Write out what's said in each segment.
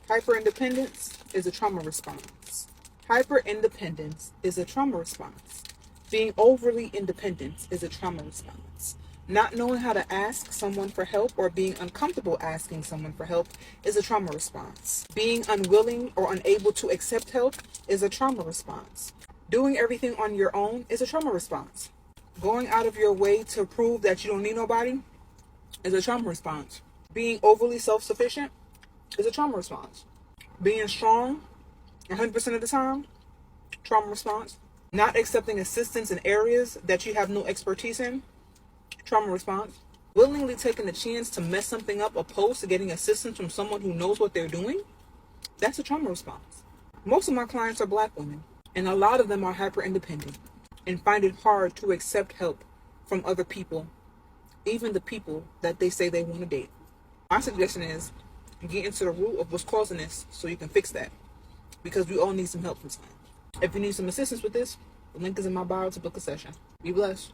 Hyperindependence is a trauma response. Hyperindependence is a trauma response. Being overly independent is a trauma response. Not knowing how to ask someone for help or being uncomfortable asking someone for help is a trauma response. Being unwilling or unable to accept help is a trauma response. Doing everything on your own is a trauma response. Going out of your way to prove that you don't need nobody is a trauma response. Being overly self-sufficient is a trauma response. Being strong 100% of the time, trauma response. Not accepting assistance in areas that you have no expertise in, trauma response. Willingly taking the chance to mess something up opposed to getting assistance from someone who knows what they're doing, that's a trauma response. Most of my clients are Black women, and a lot of them are hyper independent and find it hard to accept help from other people, even the people that they say they want to date. My suggestion is get into the root of what's causing this so you can fix that, because we all need some help sometimes. If you need some assistance with this, the link is in my bio to book a session. Be blessed.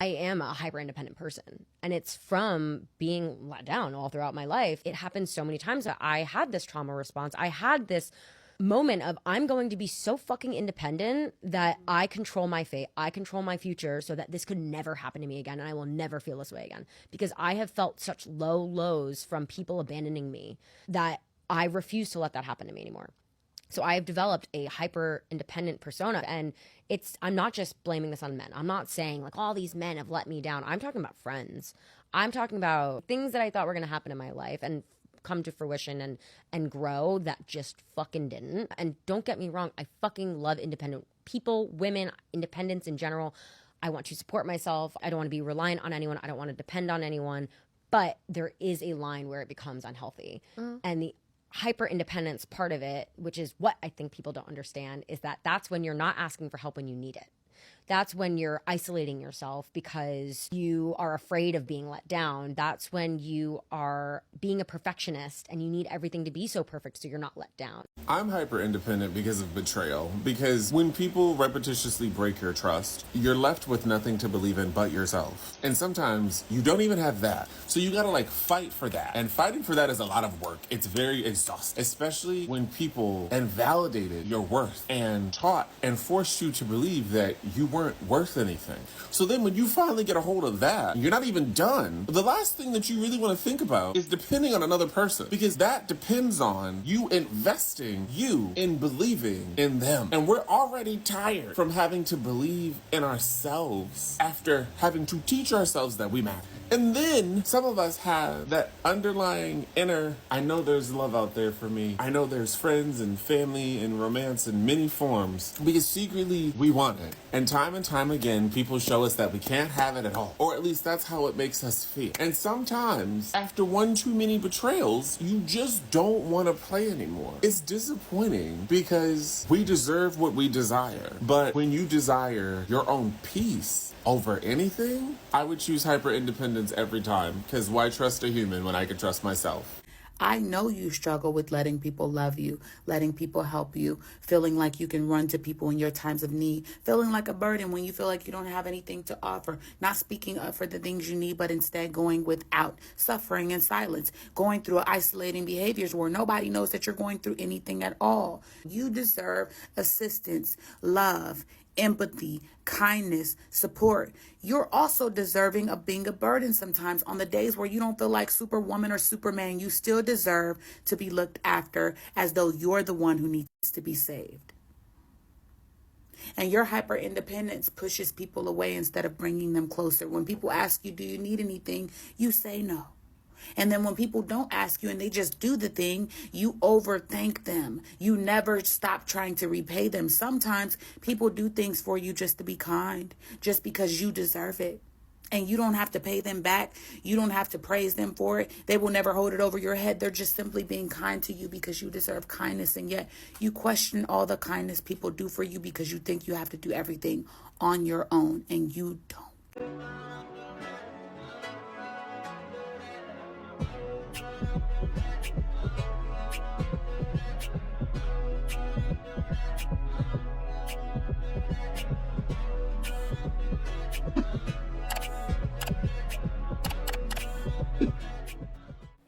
I am a hyper independent person, and it's from being let down all throughout my life. It happened so many times that I had this trauma response. I had this moment of I'm going to be so fucking independent that I control my fate. I control my future so that this could never happen to me again, and I will never feel this way again, because I have felt such low lows from people abandoning me that I refuse to let that happen to me anymore. So I have developed a hyper independent persona, and I'm not just blaming this on men. I'm not saying like all these men have let me down. I'm talking about friends. I'm talking about things that I thought were going to happen in my life and come to fruition and grow that just fucking didn't. And don't get me wrong, I fucking love independent people, women, independence in general. I want to support myself. I don't want to be reliant on anyone. I don't want to depend on anyone. But there is a line where it becomes unhealthy. And the hyper independence part of it, which is what I think people don't understand, is that that's when you're not asking for help when you need it. That's when you're isolating yourself because you are afraid of being let down. That's when you are being a perfectionist and you need everything to be so perfect so you're not let down. I'm hyper independent because of betrayal. Because when people repetitiously break your trust, you're left with nothing to believe in but yourself. And sometimes you don't even have that. So you gotta fight for that. And fighting for that is a lot of work. It's very exhausting, especially when people invalidated your worth and taught and forced you to believe that you weren't worth anything. So then when you finally get a hold of that, you're not even done. The last thing that you really want to think about is depending on another person, because that depends on you investing you in believing in them. And we're already tired from having to believe in ourselves after having to teach ourselves that we matter. And then some of us have that underlying inner, I know there's love out there for me. I know there's friends and family and romance in many forms, because secretly we want it. And time again, people show us that we can't have it at all. Or at least that's how it makes us feel. And sometimes after one too many betrayals, you just don't want to play anymore. It's disappointing because we deserve what we desire. But when you desire your own peace over anything, I would choose hyper independence every time, because why trust a human when I could trust myself? I know you struggle with letting people love you, letting people help you, feeling like you can run to people in your times of need, feeling like a burden when you feel like you don't have anything to offer, not speaking up for the things you need, but instead going without, suffering in silence, going through isolating behaviors where nobody knows that you're going through anything at all. You deserve assistance, love, empathy, kindness, support. You're also deserving of being a burden sometimes. On the days where you don't feel like Superwoman or Superman, you still deserve to be looked after as though you're the one who needs to be saved. And your hyper independence pushes people away instead of bringing them closer. When people ask you, do you need anything? You say no. And then when people don't ask you and they just do the thing, you overthank them. You never stop trying to repay them. Sometimes people do things for you just to be kind, just because you deserve it. And you don't have to pay them back. You don't have to praise them for it. They will never hold it over your head. They're just simply being kind to you because you deserve kindness. And yet you question all the kindness people do for you because you think you have to do everything on your own, and you don't.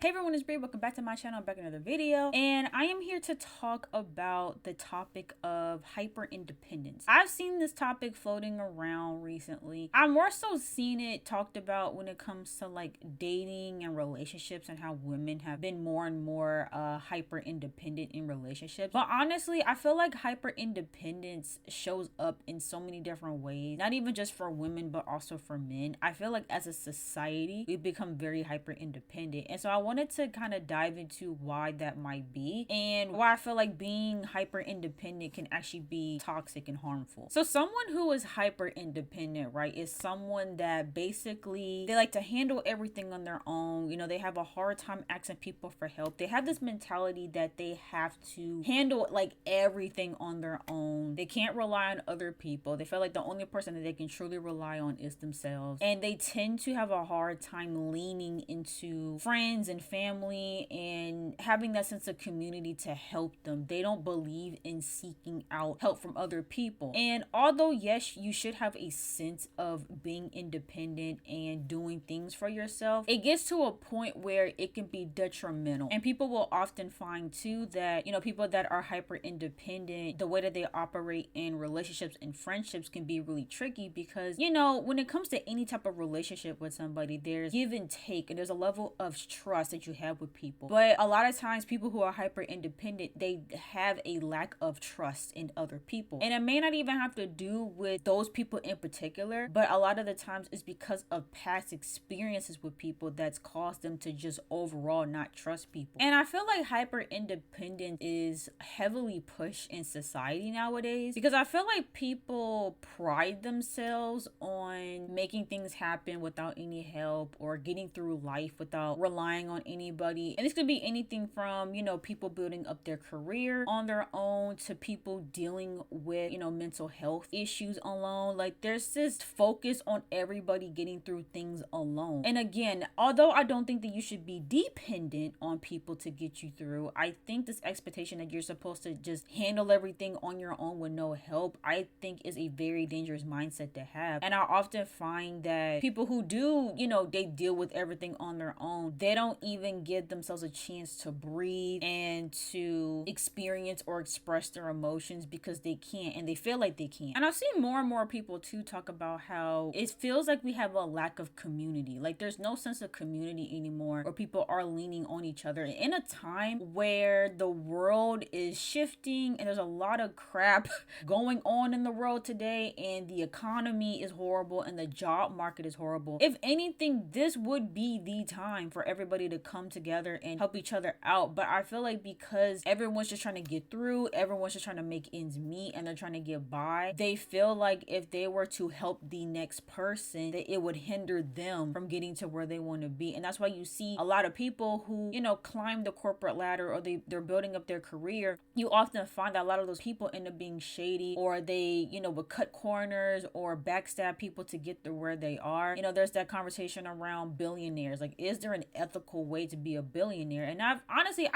Hey everyone, is Bree. Welcome back to my channel. I'm back in another video, and I am here to talk about the topic of hyper independence. I've seen this topic floating around recently. I've more so seen it talked about when it comes to like dating and relationships, and how women have been more and more hyper independent in relationships. But honestly, I feel like hyper independence shows up in so many different ways, not even just for women but also for men. I feel like as a society we've become very hyper independent, and so I wanted to kind of dive into why that might be and why I feel like being hyper independent can actually be toxic and harmful. So someone who is hyper independent, right, is someone that basically they like to handle everything on their own. You know, they have a hard time asking people for help. They have this mentality that they have to handle like everything on their own. They can't rely on other people. They feel like the only person that they can truly rely on is themselves, and they tend to have a hard time leaning into friends and family and having that sense of community to help them. They don't believe in seeking out help from other people. And although yes, you should have a sense of being independent and doing things for yourself, it gets to a point where it can be detrimental. And people will often find too that, you know, people that are hyper independent, the way that they operate in relationships and friendships can be really tricky, because, you know, when it comes to any type of relationship with somebody, there's give and take, and there's a level of trust that you have with people. But a lot of times people who are hyper independent, they have a lack of trust in other people, and it may not even have to do with those people in particular, but a lot of the times it's because of past experiences with people that's caused them to just overall not trust people. And I feel like hyper independence is heavily pushed in society nowadays, because I feel like people pride themselves on making things happen without any help, or getting through life without relying on anybody. And this could be anything from, you know, people building up their career on their own to people dealing with, you know, mental health issues alone. Like, there's this focus on everybody getting through things alone. And again, although I don't think that you should be dependent on people to get you through, I think this expectation that you're supposed to just handle everything on your own with no help, I think is a very dangerous mindset to have. And I often find that people who do, you know, they deal with everything on their own, they don't even give themselves a chance to breathe and to experience or express their emotions, because they can't, and they feel like they can't. And I've seen more and more people too talk about how it feels like we have a lack of community. Like, there's no sense of community anymore, or people are leaning on each other in a time where the world is shifting and there's a lot of crap going on in the world today, and the economy is horrible and the job market is horrible. If anything, this would be the time for everybody to come together and help each other out. But I feel like because everyone's just trying to get through, everyone's just trying to make ends meet, and they're trying to get by, they feel like if they were to help the next person, that it would hinder them from getting to where they want to be. And that's why you see a lot of people who, you know, climb the corporate ladder, or they're building up their career. You often find that a lot of those people end up being shady, or they, you know, would cut corners or backstab people to get to where they are. You know, there's that conversation around billionaires. Like, is there an ethical way to be a billionaire? And I've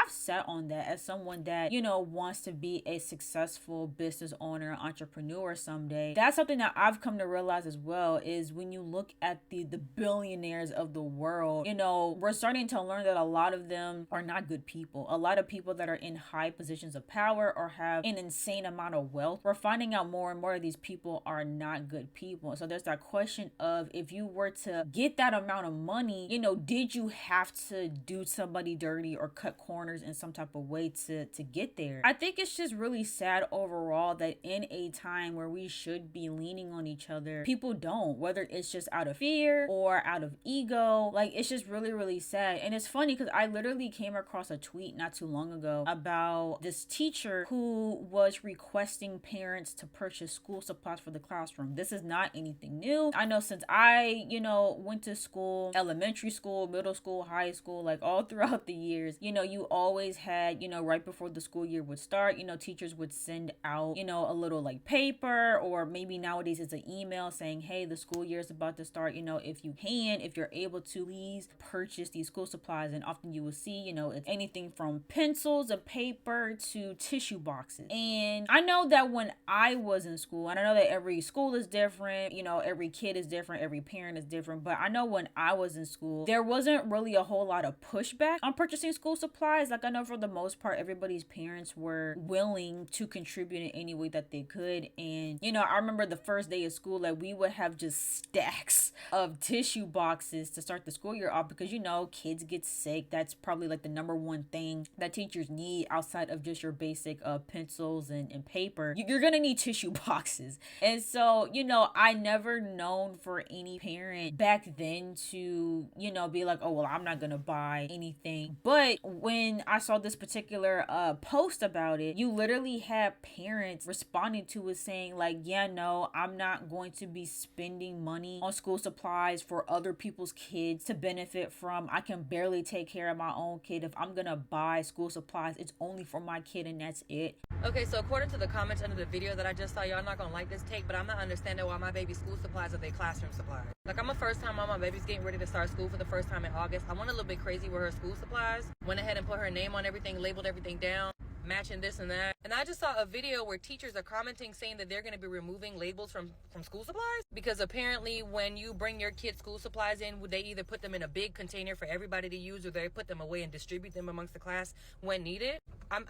sat on that as someone that, you know, wants to be a successful business owner, entrepreneur someday. That's something that I've come to realize as well, is when you look at the billionaires of the world, you know, we're starting to learn that a lot of them are not good people. A lot of people that are in high positions of power or have an insane amount of wealth, we're finding out more and more of these people are not good people. So there's that question of, if you were to get that amount of money, you know, did you have to do somebody dirty or cut corners in some type of way to get there? I think it's just really sad overall that in a time where we should be leaning on each other, people don't, whether it's just out of fear or out of ego. Like, it's just really, really sad. And it's funny because I literally came across a tweet not too long ago about this teacher who was requesting parents to purchase school supplies for the classroom. This is not anything new. I know since I, you know, went to school, elementary school, middle school, high school, like all throughout the years, you know, you always had, you know, right before the school year would start, you know, teachers would send out, you know, a little like paper, or maybe nowadays it's an email saying, hey, the school year is about to start, you know, if you're able to, please purchase these school supplies. And often you will see, you know, it's anything from pencils and paper to tissue boxes. And I know that when I was in school, and I know that every school is different, you know, every kid is different, every parent is different, but I know when I was in school, there wasn't really a whole lot of pushback on purchasing school supplies. Like, I know for the most part, everybody's parents were willing to contribute in any way that they could. And, you know, I remember the first day of school, like, we would have just stacks of tissue boxes to start the school year off because, you know, kids get sick. That's probably like the number one thing that teachers need outside of just your basic pencils and paper. You're gonna need tissue boxes. And so, you know, I never known for any parent back then to, you know, be like, oh, well, I'm not gonna buy anything. But when I saw this particular post about it, you literally had parents responding to it saying like, yeah, no, I'm not going to be spending money on school supplies for other people's kids to benefit from. I can barely take care of my own kid. If I'm gonna buy school supplies, it's only for my kid and that's it. Okay, so according to the comments under the video that I just saw, y'all not gonna like this take, but I'm not understanding why my baby's school supplies are their classroom supplies. Like, I'm a first-time mom. My baby's getting ready to start school for the first time in August. I went a little bit crazy with her school supplies. Went ahead and put her name on everything, labeled everything down, matching this and that. And I just saw a video where teachers are commenting saying that they're going to be removing labels from school supplies because apparently when you bring your kids school supplies in, they either put them in a big container for everybody to use or they put them away and distribute them amongst the class when needed. I'm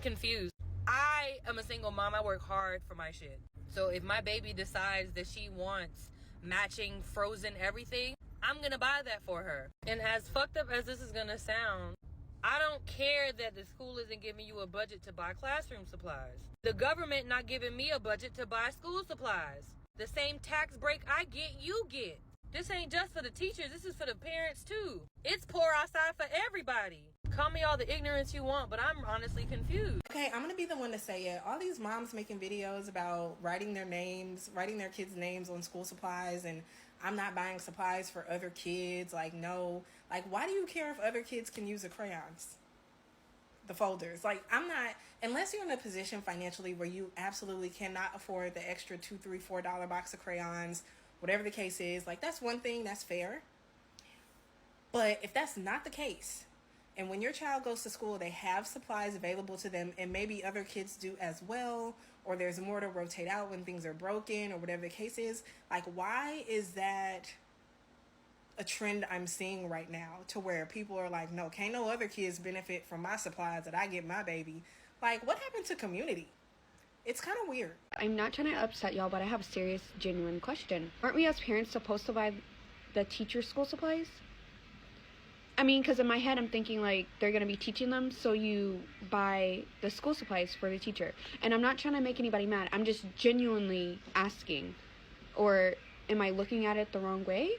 confused. I am a single mom. I work hard for my shit. So if my baby decides that she wants matching frozen everything, I'm gonna buy that for her. And as fucked up as this is gonna sound, I don't care that the school isn't giving you a budget to buy classroom supplies. The government not giving me a budget to buy school supplies. The same tax break I get, you get. This ain't just for the teachers, this is for the parents too. It's poor outside for everybody. Call me all the ignorance you want, but I'm honestly confused. Okay, I'm gonna be the one to say it. All these moms making videos about writing their kids' names on school supplies, and I'm not buying supplies for other kids. Like, no. Like, why do you care if other kids can use the crayons? The folders. Like, I'm not, unless you're in a position financially where you absolutely cannot afford the extra $2, $3, $4 box of crayons, whatever the case is, like, that's one thing, that's fair. But if that's not the case, and when your child goes to school, they have supplies available to them, and maybe other kids do as well, or there's more to rotate out when things are broken, or whatever the case is, like, why is that a trend I'm seeing right now to where people are like, no, can't no other kids benefit from my supplies that I get my baby? Like, what happened to community? It's kind of weird. I'm not trying to upset y'all, but I have a serious, genuine question. Aren't we as parents supposed to buy the teacher's school supplies? I mean, because in my head, I'm thinking, like, they're going to be teaching them, so you buy the school supplies for the teacher. And I'm not trying to make anybody mad. I'm just genuinely asking. Or am I looking at it the wrong way?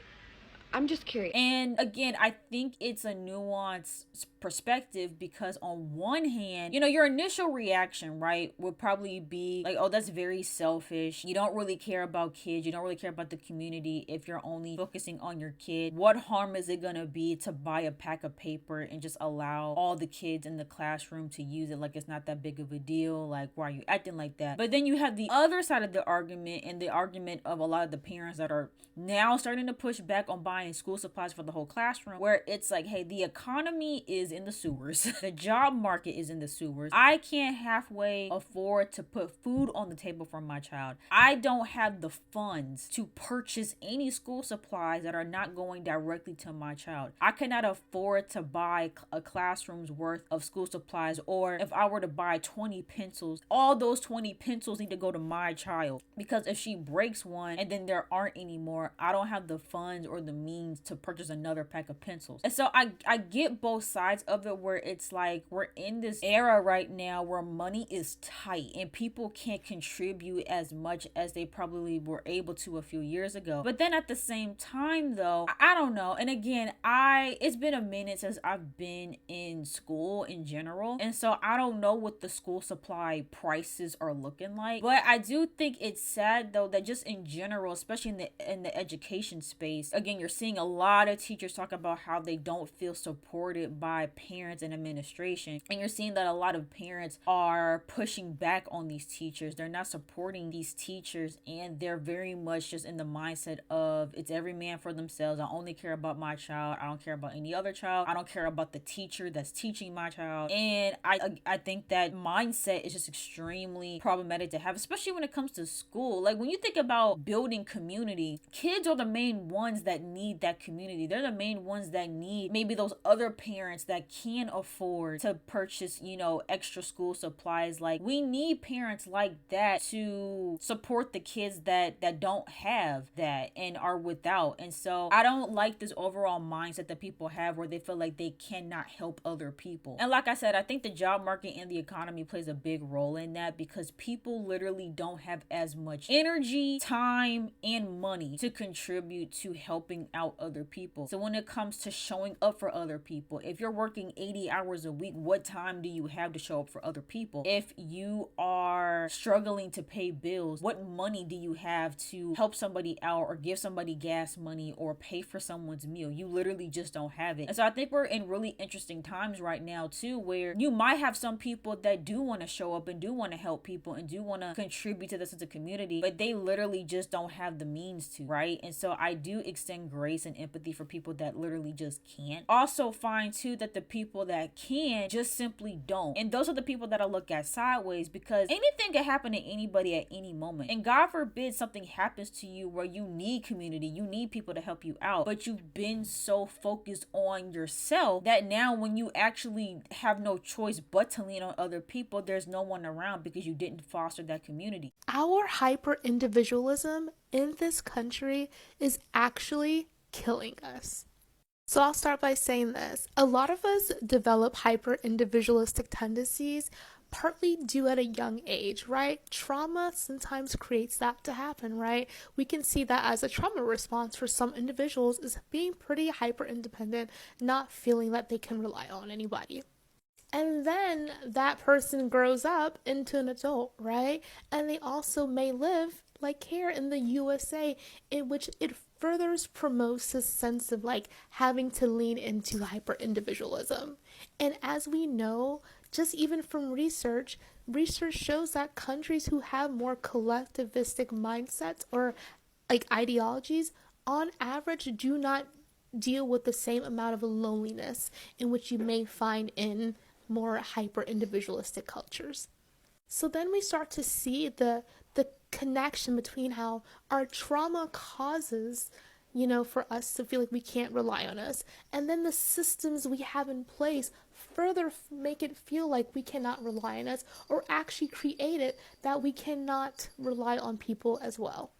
I'm just curious. And again, I think it's a nuanced perspective because on one hand, you know, your initial reaction, right, would probably be like, oh, that's very selfish. You don't really care about kids. You don't really care about the community if you're only focusing on your kid. What harm is it gonna be to buy a pack of paper and just allow all the kids in the classroom to use it like it's not that big of a deal? Like, why are you acting like that? But then you have the other side of the argument, and the argument of a lot of the parents that are now starting to push back on buying school supplies for the whole classroom, where it's like, hey, the economy is in the sewers. The job market is in the sewers. I can't halfway afford to put food on the table for my child. I don't have the funds to purchase any school supplies that are not going directly to my child. I cannot afford to buy a classroom's worth of school supplies, or if I were to buy 20 pencils, all those 20 pencils need to go to my child, because if she breaks one and then there aren't any more, I don't have the funds or the means to purchase another pack of pencils. And so I get both sides of it, where it's like we're in this era right now where money is tight and people can't contribute as much as they probably were able to a few years ago. But then at the same time though, I don't know. And again, it's been a minute since I've been in school in general. And so I don't know what the school supply prices are looking like. But I do think it's sad though that just in general, especially in the education space, again, you're seeing a lot of teachers talk about how they don't feel supported by parents and administration. And you're seeing that a lot of parents are pushing back on these teachers. They're not supporting these teachers, and they're very much just in the mindset of it's every man for themselves. I only care about my child. I don't care about any other child. I don't care about the teacher that's teaching my child. And I think that mindset is just extremely problematic to have, especially when it comes to school. Like, when you think about building community, kids are the main ones that need need that community. They're the main ones that need maybe those other parents that can afford to purchase, you know, extra school supplies. Like, we need parents like that to support the kids that don't have that and are without. And so I don't like this overall mindset that people have where they feel like they cannot help other people. And like I said, I think the job market and the economy plays a big role in that, because people literally don't have as much energy, time, and money to contribute to helping out other people. So when it comes to showing up for other people, if you're working 80 hours a week, what time do you have to show up for other people? If you are struggling to pay bills, what money do you have to help somebody out or give somebody gas money or pay for someone's meal? You literally just don't have it. And so I think we're in really interesting times right now too, where you might have some people that do want to show up and do want to help people and do want to contribute to this as a community, but they literally just don't have the means to, right? And so I do extend grace and empathy for people that literally just can't. Also find too that the people that can just simply don't. And those are the people that I look at sideways, because anything can happen to anybody at any moment. And God forbid something happens to you where you need community, you need people to help you out, but you've been so focused on yourself that now when you actually have no choice but to lean on other people, there's no one around because you didn't foster that community. Our hyper individualism in this country is actually killing us. So I'll start by saying this. A lot of us develop hyper individualistic tendencies partly due at a young age, right? Trauma sometimes creates that to happen, right? We can see that as a trauma response for some individuals is being pretty hyper independent, not feeling that they can rely on anybody. And then that person grows up into an adult, right? And they also may live like here in the USA, in which it further promotes this sense of like having to lean into hyper individualism. And as we know, just even from research shows that countries who have more collectivistic mindsets or like ideologies on average do not deal with the same amount of loneliness in which you may find in more hyper individualistic cultures. So then we start to see the connection between how our trauma causes, for us to feel like we can't rely on us, and then the systems we have in place further make it feel like we cannot rely on us, or actually create it that we cannot rely on people as well.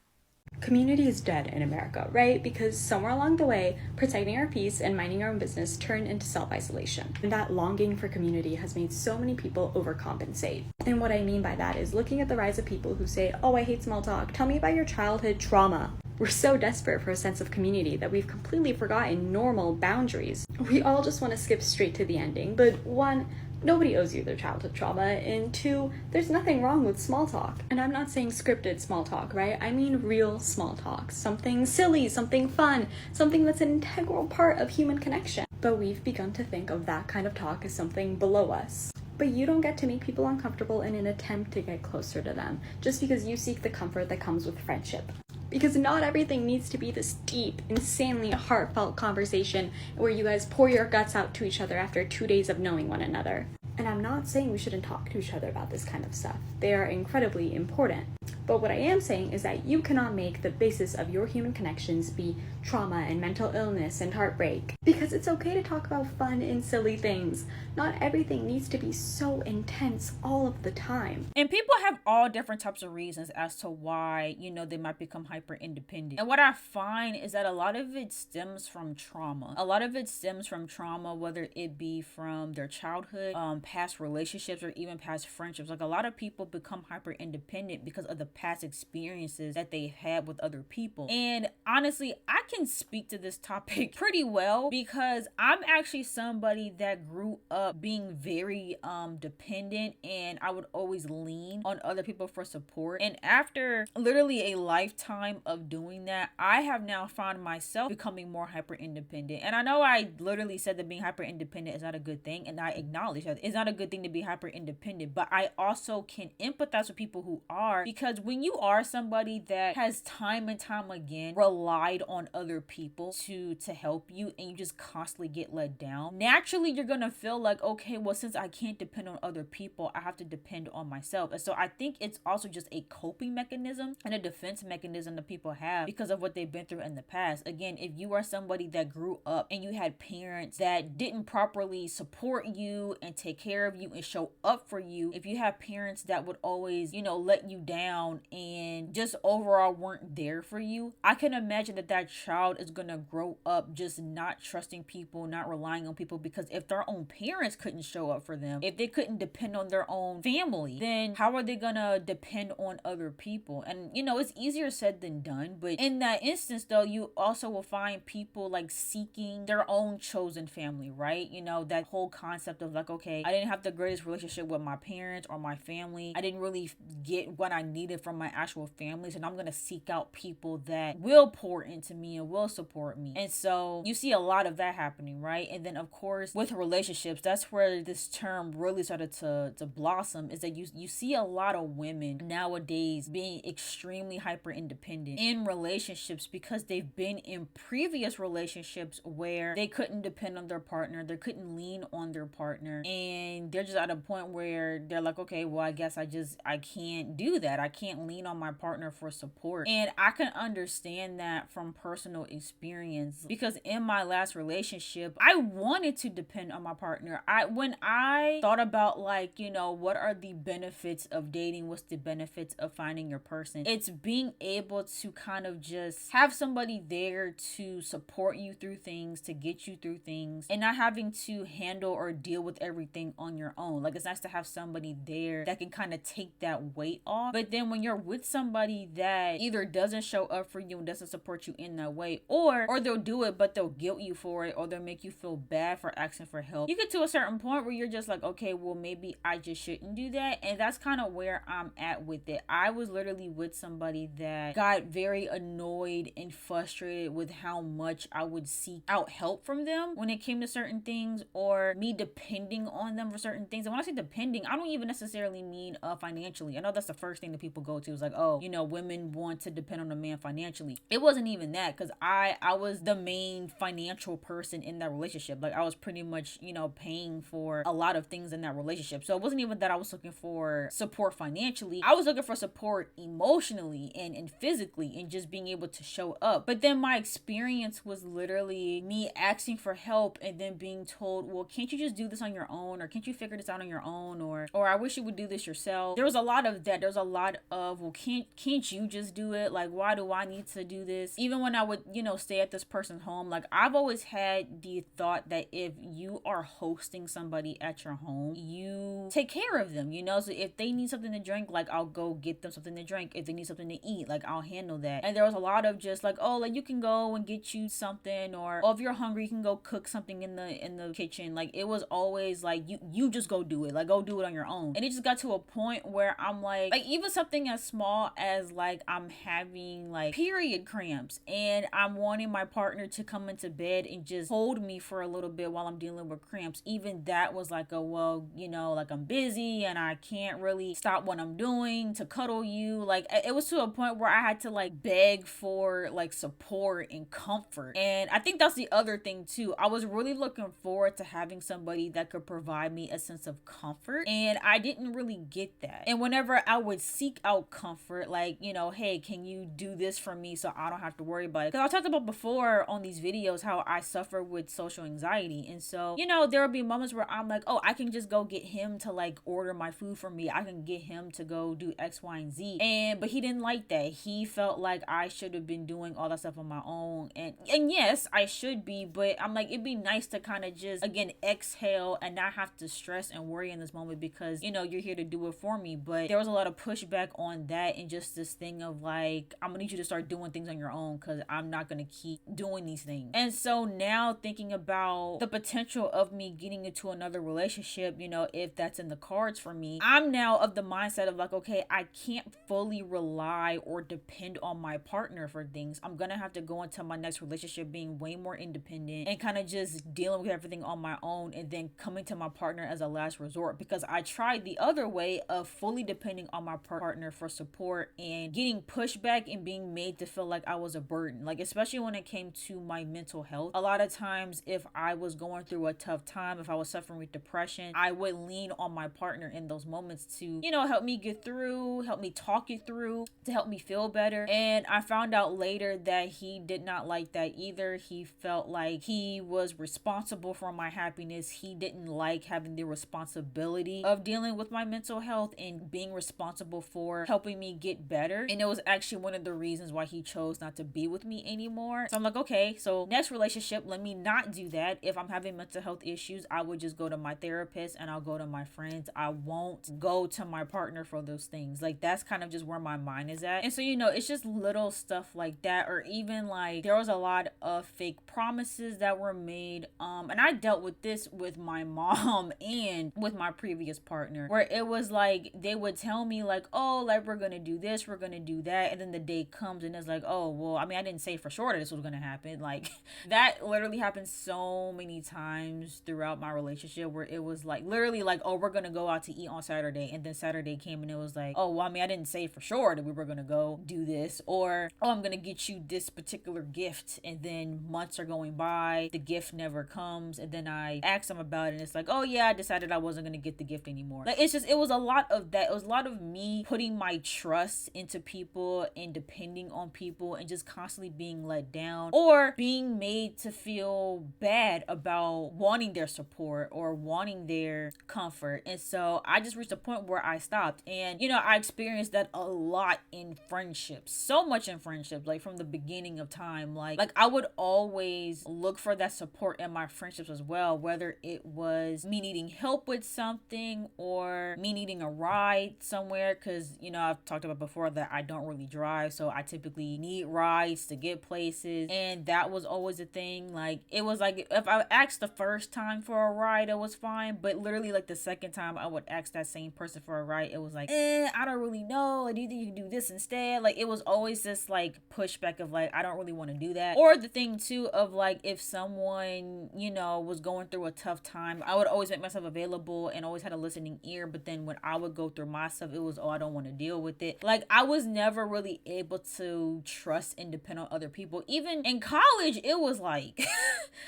Community is dead in America, right? Because somewhere along the way, protecting our peace and minding our own business turned into self-isolation. And that longing for community has made so many people overcompensate. And what I mean by that is looking at the rise of people who say, "Oh, I hate small talk. Tell me about your childhood trauma." We're so desperate for a sense of community that we've completely forgotten normal boundaries. We all just want to skip straight to the ending, but one, nobody owes you their childhood trauma, and two, there's nothing wrong with small talk. And I'm not saying scripted small talk, right? I mean real small talk. Something silly, something fun, something that's an integral part of human connection. But we've begun to think of that kind of talk as something below us. But you don't get to make people uncomfortable in an attempt to get closer to them, just because you seek the comfort that comes with friendship. Because not everything needs to be this deep, insanely heartfelt conversation where you guys pour your guts out to each other after 2 days of knowing one another. And I'm not saying we shouldn't talk to each other about this kind of stuff. They are incredibly important. But what I am saying is that you cannot make the basis of your human connections be trauma and mental illness and heartbreak. Because it's okay to talk about fun and silly things. Not everything needs to be so intense all of the time. And people have all different types of reasons as to why, they might become hyper independent. And what I find is that a lot of it stems from trauma. A lot of it stems from trauma, whether it be from their childhood, past relationships, or even past friendships. Like, a lot of people become hyper independent because of the past experiences that they had with other people. And honestly, I can speak to this topic pretty well because I'm actually somebody that grew up being very dependent, and I would always lean on other people for support. And after literally a lifetime of doing that, I have now found myself becoming more hyper independent. And I know I literally said that being hyper independent is not a good thing, and I acknowledge that it's not a good thing to be hyper independent, but I also can empathize with people who are, because when you are somebody that has time and time again relied on other people to help you, and you just constantly get let down, naturally you're gonna feel like, okay, well, since I can't depend on other people, I have to depend on myself. And so I think it's also just a coping mechanism and a defense mechanism that people have because of what they've been through in the past. Again, if you are somebody that grew up and you had parents that didn't properly support you and take care of you and show up for you, if you have parents that would always, let you down and just overall weren't there for you, I can imagine that that child is gonna grow up just not trusting people, not relying on people, because if their own parents couldn't show up for them, if they couldn't depend on their own family, then how are they gonna depend on other people? And it's easier said than done, but in that instance though, you also will find people like seeking their own chosen family, right? That whole concept of like, okay, I didn't have the greatest relationship with my parents or my family, I didn't really get what I needed from my actual family, so I'm gonna seek out people that will pour into me and will support me. And so you see a lot of that happening, right? And then of course with relationships, that's where this term really started to blossom, is that you see a lot of women nowadays being extremely hyper independent in relationships because they've been in previous relationships where they couldn't depend on their partner, they couldn't lean on their partner, and they're just at a point where they're like, okay, well, I guess I can't do that. I can't lean on my partner for support. And I can understand that from personal experience, because in my last relationship, I wanted to depend on my partner. When I thought about like, what are the benefits of dating, what's the benefits of finding your person, it's being able to kind of just have somebody there to support you through things, to get you through things, and not having to handle or deal with everything on your own. Like, it's nice to have somebody there that can kind of take that weight off. But then when you're with somebody that either doesn't show up for you and doesn't support you in that way, or they'll do it but they'll guilt you for it, or they'll make you feel bad for asking for help, you get to a certain point where you're just like, okay, well, maybe I just shouldn't do that. And that's kind of where I'm at with it. I was literally with somebody that got very annoyed and frustrated with how much I would seek out help from them when it came to certain things, or me depending on them for certain things. And when I say depending, I don't even necessarily mean financially. I know that's the first thing that people go to, is like, oh, women want to depend on a man financially. It wasn't even that, because I was the main financial person in that relationship. Like, I was pretty much paying for a lot of things in that relationship. So it wasn't even that I was looking for support financially. I was looking for support emotionally and physically, and just being able to show up. But then my experience was literally me asking for help and then being told, well, can't you just do this on your own, or can't you figure this out on your own, or I wish you would do this yourself. There was a lot of that. There's a lot of, well, can't you just do it? Like, why do I need to do this? Even when I would stay at this person's home, like, I've always had the thought that if you are hosting somebody at your home, you take care of them, so if they need something to drink, like, I'll go get them something to drink. If they need something to eat, like, I'll handle that. And there was a lot of just like, oh, like, you can go and get you something, or oh, if you're hungry, you can go cook something in the kitchen. Like, it was always like, you just go do it, like, go do it on your own. And it just got to a point where I'm like even something as small as like, I'm having like period cramps and I'm wanting my partner to come into bed and just hold me for a little bit while I'm dealing with cramps. Even that was like, a, well, like, I'm busy and I can't really stop what I'm doing to cuddle you. Like, it was to a point where I had to like beg for like support and comfort. And I think that's the other thing too. I was really looking forward to having somebody that could provide me a sense of comfort, and I didn't really get that. And whenever I would seek out comfort, like, hey, can you do this for me so I don't have to worry about it? Because I talked about before on these videos how I suffer with social anxiety. And so, there will be moments where I'm like, oh, I can just go get him to like order my food for me. I can get him to go do X, Y, and Z. But he didn't like that. He felt like I should have been doing all that stuff on my own. And yes, I should be, but I'm like, it'd be nice to kind of just, again, exhale and not have to stress and worry in this moment because, you're here to do it for me. But there was a lot of pushback on that, and just this thing of like, I'm gonna need you to start doing things on your own because I'm not gonna keep doing these things. And so now thinking about the potential of me getting into another relationship, if that's in the cards for me, I'm now of the mindset of like, okay, I can't fully rely or depend on my partner for things. I'm gonna have to go into my next relationship being way more independent and kind of just dealing with everything on my own, and then coming to my partner as a last resort, because I tried the other way of fully depending on my partner for support and getting pushback and being made to feel like I was a burden. Like, especially when it came to my mental health. A lot of times, if I was going through a tough time, if I was suffering with depression, I would lean on my partner in those moments to, help me get through, help me talk it through, to help me feel better. And I found out later that he did not like that either. He felt like he was responsible for my happiness. He didn't like having the responsibility of dealing with my mental health and being responsible for helping me get better. And it was actually one of the reasons why he chose not to be with me anymore. So I'm like, okay, so next relationship, let me not do that. If I'm having mental health issues, I would just go to my therapist and I'll go to my friends. I won't go to my partner for those things. Like, that's kind of just where my mind is at. And so, it's just little stuff like that. Or even like, there was a lot of fake promises that were made. And I dealt with this with my mom and with my previous partner, where it was like, they would tell me like, oh, like, we're gonna do this, we're gonna do that, and then the day comes and it's like, oh, well, I mean, I didn't say for sure that this was gonna happen. Like, that literally happened so many times throughout my relationship, where it was like, literally like, oh, we're gonna go out to eat on Saturday, and then Saturday came and it was like, oh, well, I mean, I didn't say for sure that we were gonna go do this, or, oh, I'm gonna get you this particular gift, and then months are going by, the gift never comes, and then I ask them about it and it's like, oh yeah, I decided I wasn't gonna get the gift anymore. Like, it was a lot of that. It was a lot of me putting my trust into people and depending on people and just constantly being let down or being made to feel bad about wanting their support or wanting their comfort. And so I just reached a point where I stopped. And I experienced that a lot in friendships, so much in friendships, like from the beginning of time. Like I would always look for that support in my friendships as well, whether it was me needing help with something or me needing a ride somewhere, because I've talked about before that I don't really drive, so I typically need rides to get places, and that was always a thing. Like, it was like, if I asked the first time for a ride, it was fine, but literally like the second time I would ask that same person for a ride, it was like, I don't really know, like, do you think you can do this instead? Like, it was always this like pushback of like, I don't really want to do that. Or the thing too of like, if someone was going through a tough time, I would always make myself available and always had a listening ear, but then when I would go through my stuff, it was, oh, I don't want to deal with it. Like, I was never really able to trust and depend on other people. Even in college, it was like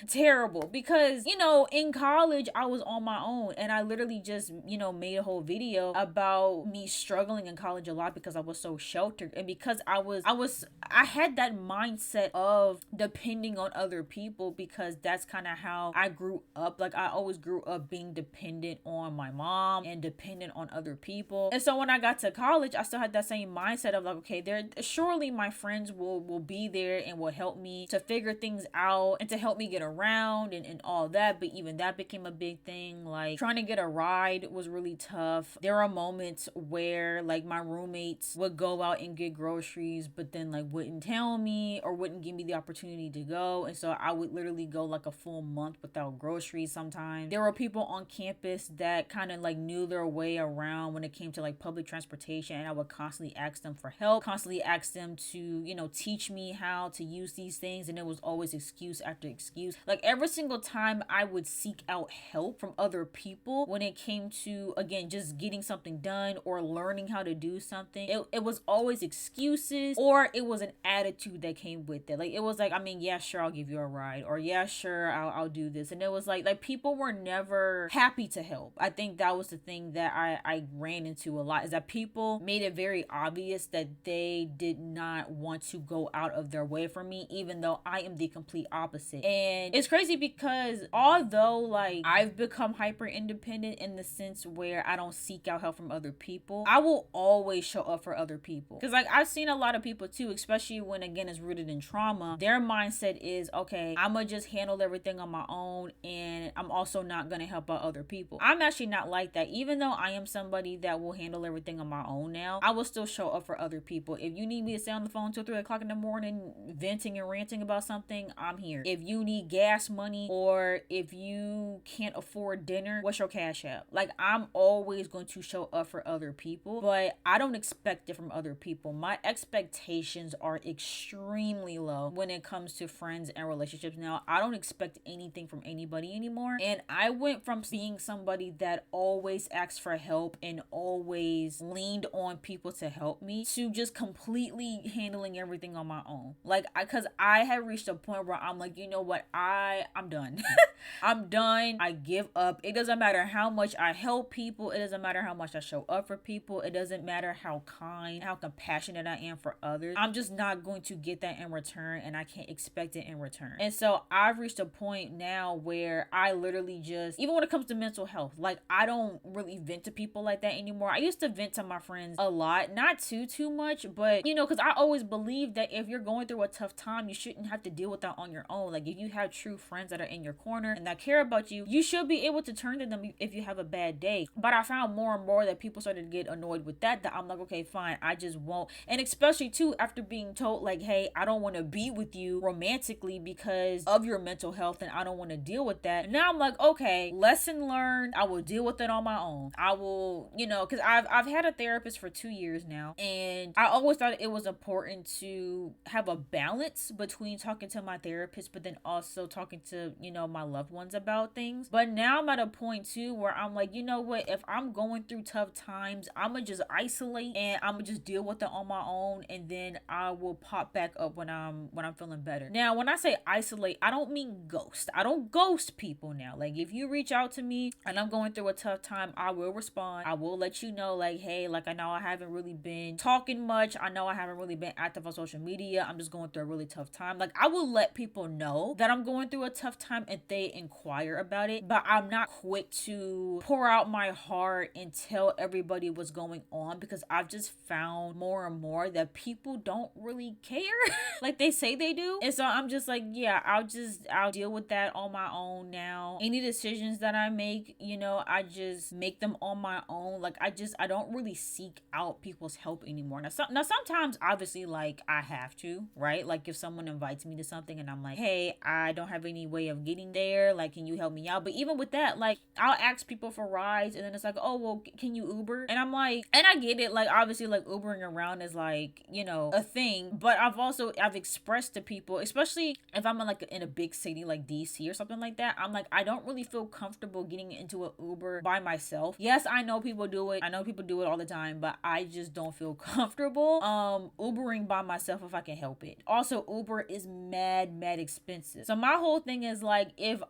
terrible, because in college I was on my own, and I literally just made a whole video about me struggling in college a lot because I was so sheltered, and because I had that mindset of depending on other people, because that's kind of how I grew up. Like, I always grew up being dependent on my mom and dependent on other people. And so when I got to college, I still had that same mindset of like, okay, surely my friends will be there and will help me to figure things out and to help me get around and all that. But even that became a big thing. Like, trying to get a ride was really tough. There are moments where like my roommates would go out and get groceries, but then like wouldn't tell me or wouldn't give me the opportunity to go. And so I would literally go like a full month without groceries sometimes. There were people on campus that kind of like knew their way around when it came to like public transportation, and I would constantly ask them for help, constantly ask them to teach me how to use these things, and it was always excuse after excuse. Like, every single time I would seek out help from other people when it came to, again, just getting something done or learning how to do something, it was always excuses, or it was an attitude that came with it. Like, it was like, I mean, yeah, sure, I'll give you a ride, or yeah, sure, I'll do this. And it was like people were never happy to help. I think that was the thing that I ran into a lot, is that people made it very obvious that they did not want to go out of their way for me, even though I am the complete opposite. And it's crazy because although like I've become hyper independent in the sense where I don't seek out help from other people, I will always show up for other people. Because like, I've seen a lot of people too, especially when again it's rooted in trauma, their mindset is, okay, I'm gonna just handle everything on my own, and I'm also not gonna help out other people. I'm actually not like that. Even though I am somebody that will handle everything on my own now, I will still show up for other people. If you need me to stay on the phone till 3 o'clock in the morning venting and ranting about something, I'm here. If you need gas money, or if you can't afford dinner, what's your cash app? Like, I'm always going to show up for other people, but I don't expect it from other people. My expectations are extremely low when it comes to friends and relationships now. I don't expect anything from anybody anymore, and I went from being somebody that always asked for help and always leaned on people to help me to just completely handling everything on my own. Like, because I had reached a point where I'm like, you know what, I'm done. I'm done. I give up. It doesn't matter how much I help people. It doesn't matter how much I show up for people. It doesn't matter how kind, how compassionate I am for others. I'm just not going to get that in return, and I can't expect it in return. And so I've reached a point now where I literally just, even when it comes to mental health, like, I don't really vent to people like that anymore. I used to vent to my friends a lot, not too much, but you know, because I always believe that if you're going through a tough time, you shouldn't have to deal with that on your own. Like, if you have true friends that are in your corner and that care about you, you should be able to turn to them if you have a bad day. But I found more and more that people started to get annoyed with that I'm like, okay, fine, I just won't. And especially too, after being told like, hey, I don't want to be with you romantically because of your mental health and I don't want to deal with that. And now I'm like, okay, lesson learned. I will deal with it on my own. I will, you know, because I've had a therapist for 2 years now, and I always thought it was important to have a balance between talking to my therapist but then also talking to, you know, my loved ones about things. But now I'm at a point too where I'm like, you know what, if I'm going through tough times, I'm gonna just isolate and I'm gonna just deal with it on my own, and then I will pop back up when I'm feeling better. Now, when I say isolate, I don't mean ghost. I don't ghost people now. Like, if you reach out to me and I'm going through a tough time, I will respond. I will let you know, like, hey, like, I know I haven't really been talking much. I know I haven't really been active on social media. I'm just going through a really tough time. Like, I will let people know that I'm going through a tough time if they inquire about it, but I'm not quick to pour out my heart and tell everybody what's going on, because I've just found more and more that people don't really care like they say they do. And so I'm just like, yeah, I'll deal with that on my own now. Any decisions that I make, you know, I just make them on my own. Like, I don't really seek out people's help anymore. Now sometimes obviously, like, I have to, right? Like, if someone invites me to something and I'm like, hey, I don't have any way of getting there, like, can you help me out? But even with that, like, I'll ask people for rides and then it's like, oh, well, can you Uber? And I'm like, and I get it, like, obviously, like, Ubering around is like, you know, a thing, but I've expressed to people, especially if I'm in a big city like DC or something like that, I'm like, I don't really feel comfortable getting into an Uber by myself. Yes, I know people do it. I know people do it all the time, but I just don't feel comfortable Ubering by myself if I can help it. Also, Uber is mad expensive. So my whole thing is like, if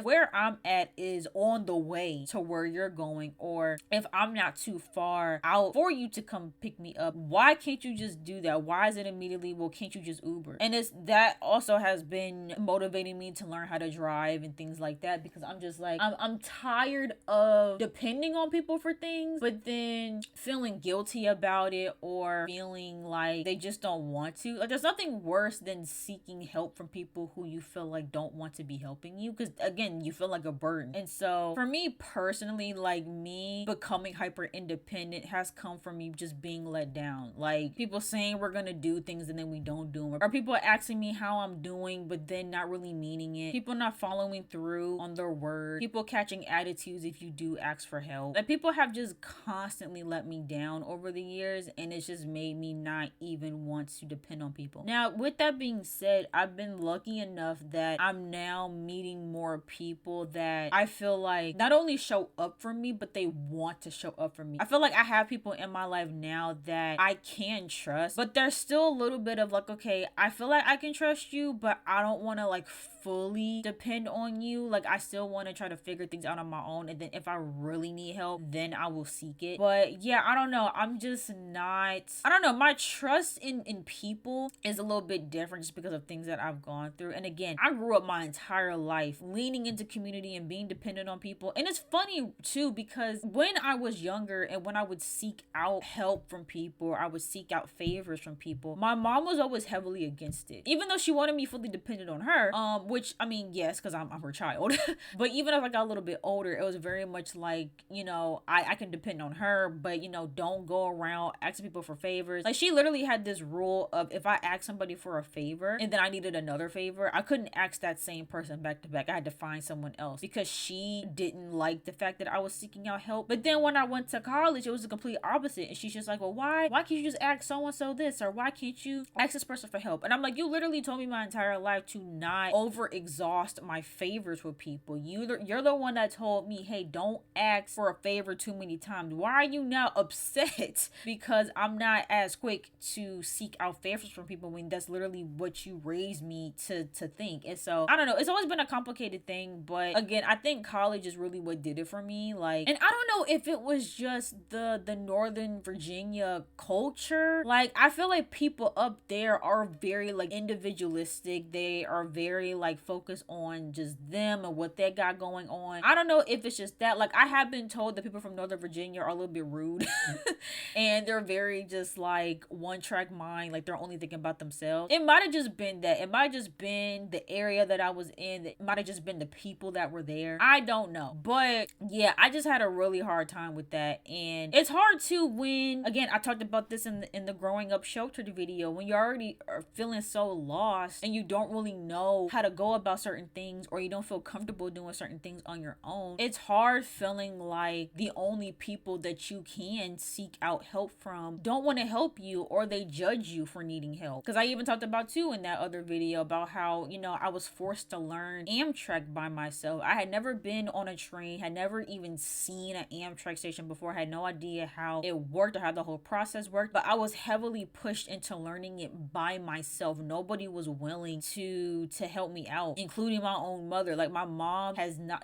where I'm at is on the way to where you're going, or if I'm not too far out for you to come pick me up, why can't you just do that? Why is it immediately, well, can't you just Uber? And it's that also has been motivating me to learn how to drive and things like that, because I'm just like, I'm tired of depending on people for things, but then feeling guilty about it or feeling like they just don't want to. Like, there's nothing worse than seeking help from people who you feel like don't want to be helping you, because again, you feel like a burden. And so for me personally, like, me becoming hyper independent has come from me just being let down. Like, people saying we're gonna do things and then we don't do them, or people asking me how I'm doing but then not really meaning it, people not following through on their word, people catching attitudes if you do ask for help. Like, people have just constantly let me down over the years, and it's just made me not even want to depend on people. Now, with that being said, I've been lucky enough that I'm now meeting more people that I feel like not only show up for me, but they want to show up for me. I feel like I have people in my life now that I can trust, but there's still a little bit of like, okay, I feel like I can trust you, but I don't want to like fully depend on you. Like, I still want to try to figure things out on my own, and then if I really need help, then I will seek it. But yeah, I don't know, I'm just not, I don't know, my trust in people is a little bit different just because of things that I've gone through. And again, I grew up my entire life leaning into community and being dependent on people. And it's funny too, because when I was younger and when I would seek out help from people, or I would seek out favors from people, my mom was always heavily against it, even though she wanted me fully dependent on her, which, I mean, yes, because I'm her child. But even as I got a little bit older, it was very much like, you know, I can depend on her, but, you know, don't go around asking people for favors. Like, she literally had this rule of, if I asked somebody for a favor and then I needed another favor, I couldn't ask that same person back to back. I had to find someone else, because she didn't like the fact that I was seeking out help. But then when I went to college, it was the complete opposite. And she's just like, well, why can't you just ask so-and-so this, or why can't you ask this person for help? And I'm like, you literally told me my entire life to not over over exhaust my favors with people. You're the one that told me, hey, don't ask for a favor too many times. Why are you now upset because I'm not as quick to seek out favors from people when that's literally what you raised me to think? And so I don't know, it's always been a complicated thing, but again, I think college is really what did it for me. Like, and I don't know if it was just the Northern Virginia culture. Like, I feel like people up there are very like individualistic. They are very like focused on just them and what they got going on. I don't know if it's just that. Like, I have been told that people from Northern Virginia are a little bit rude and they're very just like one track mind. Like, they're only thinking about themselves. It might have just been that. It might have just been the area that I was in. It might have just been the people that were there. I don't know. But yeah, I just had a really hard time with that. And it's hard too when, again, I talked about this in the growing up sheltered video, when you already are feeling so lost and you don't really know how to go about certain things, or you don't feel comfortable doing certain things on your own. It's hard feeling like the only people that you can seek out help from don't want to help you, or they judge you for needing help. Because I even talked about too in that other video about how, you know, I was forced to learn Amtrak by myself. I had never been on a train, had never even seen an Amtrak station before, had no idea how it worked or how the whole process worked, but I was heavily pushed into learning it by myself. Nobody was willing to help me out, including my own mother. Like, my mom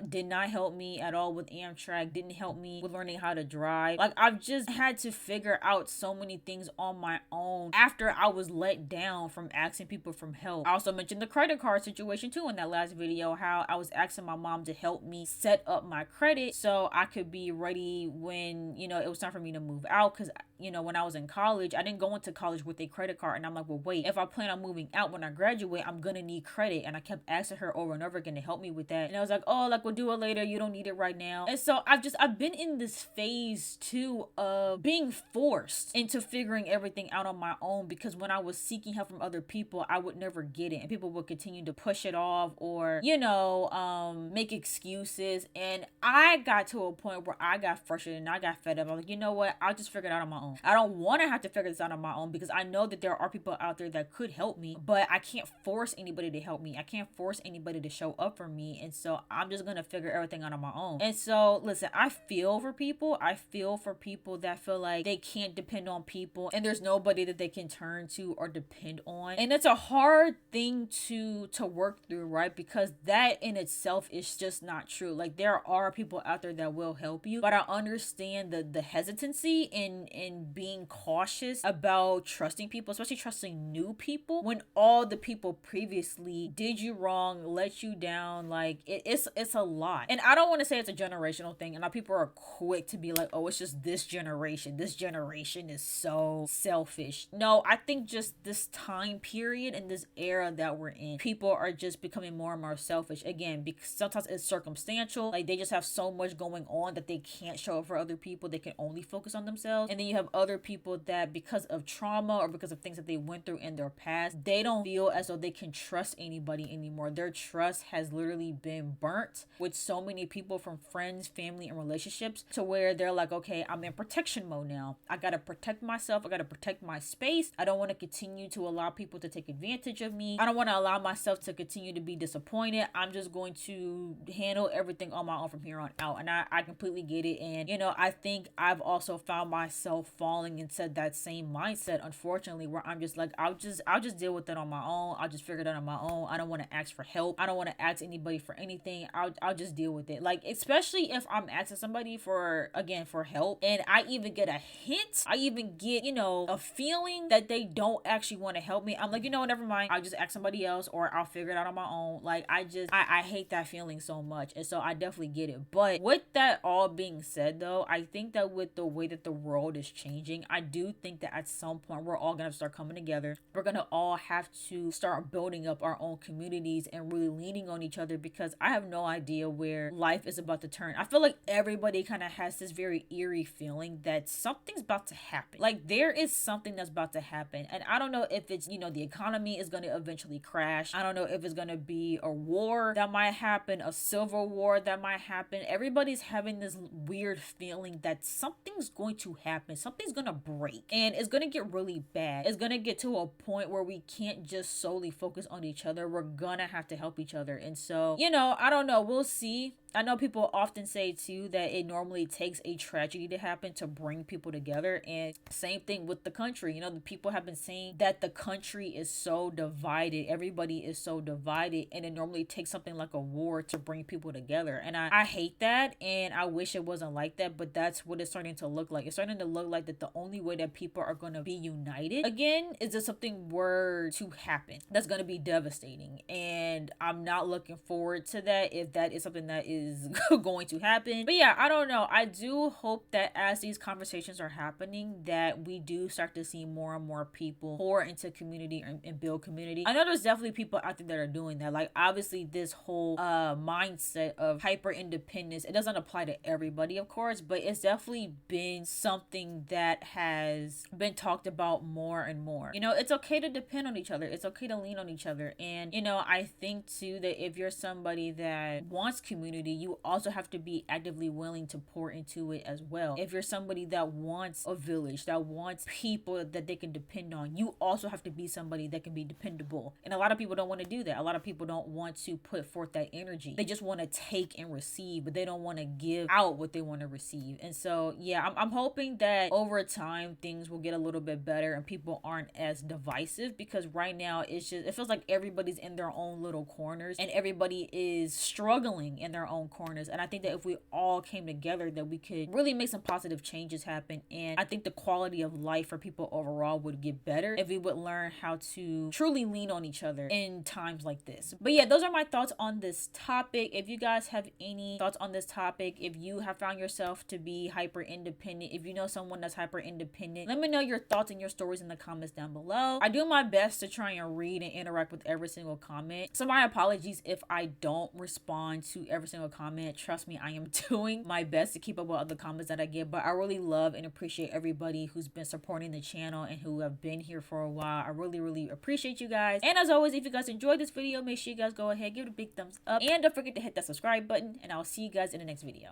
did not help me at all with Amtrak, didn't help me with learning how to drive. Like, I've just had to figure out so many things on my own after I was let down from asking people for help. I also mentioned the credit card situation too in that last video, how I was asking my mom to help me set up my credit so I could be ready when, you know, it was time for me to move out. Because, you know, when I was in college, I didn't go into college with a credit card, and I'm like, well, wait, if I plan on moving out when I graduate, I'm gonna need credit. And I kept asking her over and over again to help me with that, and I was like, oh, like, we'll do it later, you don't need it right now. And so I've been in this phase too of being forced into figuring everything out on my own, because when I was seeking help from other people, I would never get it, and people would continue to push it off, or, you know, make excuses. And I got to a point where I got frustrated and I got fed up. I'm like, you know what, I'll just figure it out on my own. I don't want to have to figure this out on my own, because I know that there are people out there that could help me, but I can't force anybody to help me. I can't force anybody to show up for me. And so I'm just gonna figure everything out on my own. And so listen, I feel for people. I feel for people that feel like they can't depend on people and there's nobody that they can turn to or depend on. And it's a hard thing to work through, right? Because that in itself is just not true. Like, there are people out there that will help you, but I understand the hesitancy in being cautious about trusting people, especially trusting new people, when all the people previously did you wrong, let you down. Like, it's a lot. And I don't want to say it's a generational thing, and now people are quick to be like, oh, it's just this generation is so selfish. No, I think just this time period and this era that we're in, people are just becoming more and more selfish. Again, because sometimes it's circumstantial, like they just have so much going on that they can't show up for other people, they can only focus on themselves. And then you have other people that, because of trauma or because of things that they went through in their past, they don't feel as though they can trust anybody anymore. Their trust has literally been burnt with so many people, from friends, family, and relationships, to where they're like, okay, I'm in protection mode now. I gotta protect myself. I gotta protect my space. I don't want to continue to allow people to take advantage of me. I don't want to allow myself to continue to be disappointed. I'm just going to handle everything on my own from here on out. And I completely get it. And, you know, I think I've also found myself falling into that same mindset, unfortunately, where I'm just like, I'll just deal with it on my own. I'll just figure it out on my own. I don't want to ask for help. I don't want to ask anybody for anything. I'll just deal with it. Like, especially if I'm asking somebody for help, and I even get a hint, I even get, you know, a feeling that they don't actually want to help me. I'm like, you know what, never mind. I'll just ask somebody else, or I'll figure it out on my own. Like, I hate that feeling so much. And so I definitely get it. But with that all being said, though, I think that with the way that the world is changing, I do think that at some point we're all gonna start coming together. We're gonna all have to start building up our own communities and really leaning on each other, because I have no idea where life is about to turn. I feel like everybody kind of has this very eerie feeling that something's about to happen. Like, there is something that's about to happen. And I don't know if it's, you know, the economy is going to eventually crash. I don't know if it's going to be a war that might happen, a civil war that might happen. Everybody's having this weird feeling that something's going to happen. Something's going to break. And it's going to get really bad. It's going to get to a point where we can't just solely focus on each other. We're going gonna have to help each other. And so, you know, I don't know, we'll see. I know people often say too that it normally takes a tragedy to happen to bring people together, and same thing with the country. You know, the people have been saying that the country is so divided, everybody is so divided, and it normally takes something like a war to bring people together. And I hate that, and I wish it wasn't like that, but that's what it's starting to look like. It's starting to look like that the only way that people are going to be united again is if something were to happen that's going to be devastating, and I'm not looking forward to that if that is something that is going to happen. But yeah, I don't know. I do hope that as these conversations are happening, that we do start to see more and more people pour into community and build community. I know there's definitely people out there that are doing that. Like, obviously this whole mindset of hyper independence, it doesn't apply to everybody, of course, but it's definitely been something that has been talked about more and more. You know, it's okay to depend on each other, it's okay to lean on each other. And you know, I think too that if you're somebody that wants community, you also have to be actively willing to pour into it as well. If you're somebody that wants a village, that wants people that they can depend on, you also have to be somebody that can be dependable. And a lot of people don't want to do that. A lot of people don't want to put forth that energy. They just want to take and receive, but they don't want to give out what they want to receive. And so yeah, I'm hoping that over time things will get a little bit better and people aren't as divisive, because right now it feels like everybody's in their own little corners and everybody is struggling in their own corners. And I think that if we all came together, that we could really make some positive changes happen. And I think the quality of life for people overall would get better if we would learn how to truly lean on each other in times like this. But yeah, those are my thoughts on this topic. If you guys have any thoughts on this topic, if you have found yourself to be hyper independent, if you know someone that's hyper independent, let me know your thoughts and your stories in the comments down below. I do my best to try and read and interact with every single comment, so my apologies if I don't respond to every single comment. Trust me, I am doing my best to keep up with other comments that I get, but I really love and appreciate everybody who's been supporting the channel and who have been here for a while. I really appreciate you guys. And as always, if you guys enjoyed this video, make sure you guys go ahead, give it a big thumbs up, and don't forget to hit that subscribe button, and I'll see you guys in the next video.